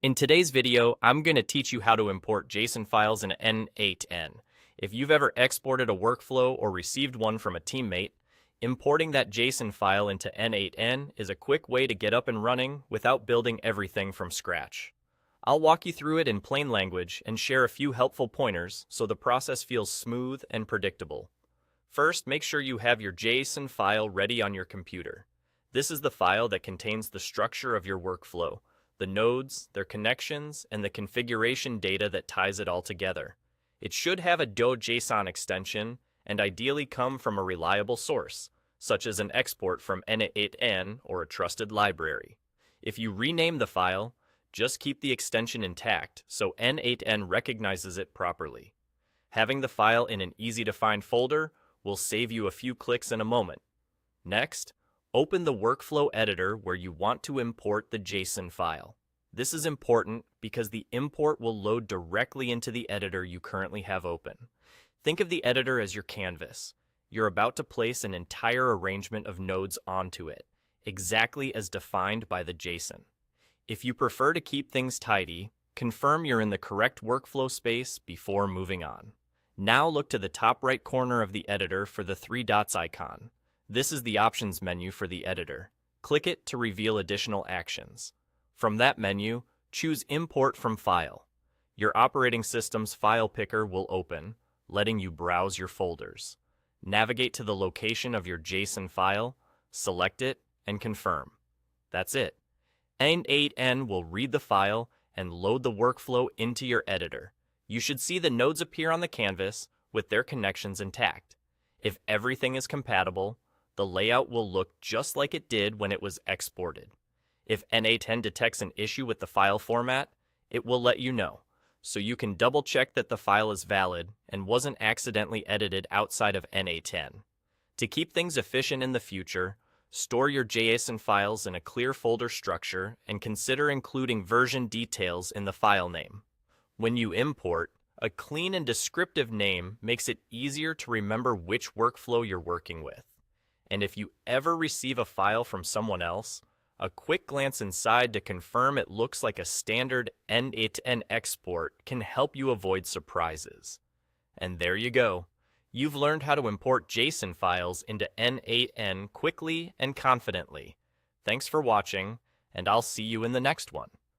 In today's video, I'm going to teach you how to import JSON files in n8n. If you've ever exported a workflow or received one from a teammate, importing that JSON file into n8n is a quick way to get up and running without building everything from scratch. I'll walk you through it in plain language and share a few helpful pointers so the process feels smooth and predictable. First, make sure you have your JSON file ready on your computer. This is the file that contains the structure of your workflow, the nodes, their connections, and the configuration data that ties it all together. It should have a .json extension and ideally come from a reliable source, such as an export from n8n or a trusted library. If you rename the file, just keep the extension intact so n8n recognizes it properly. Having the file in an easy-to-find folder will save you a few clicks in a moment. Next, open the workflow editor where you want to import the JSON file. This is important because the import will load directly into the editor you currently have open. Think of the editor as your canvas. You're about to place an entire arrangement of nodes onto it, exactly as defined by the JSON. If you prefer to keep things tidy, confirm you're in the correct workflow space before moving on. Now look to the top right corner of the editor for the three dots icon. This is the options menu for the editor. Click it to reveal additional actions. From that menu, choose Import from File. Your operating system's file picker will open, letting you browse your folders. Navigate to the location of your JSON file, select it, and confirm. That's it. n8n will read the file and load the workflow into your editor. You should see the nodes appear on the canvas with their connections intact. If everything is compatible, the layout will look just like it did when it was exported. If n8n detects an issue with the file format, it will let you know, so you can double-check that the file is valid and wasn't accidentally edited outside of n8n. To keep things efficient in the future, store your JSON files in a clear folder structure and consider including version details in the file name. When you import, a clean and descriptive name makes it easier to remember which workflow you're working with. And if you ever receive a file from someone else, a quick glance inside to confirm it looks like a standard n8n export can help you avoid surprises. And there you go. You've learned how to import JSON files into n8n quickly and confidently. Thanks for watching, and I'll see you in the next one.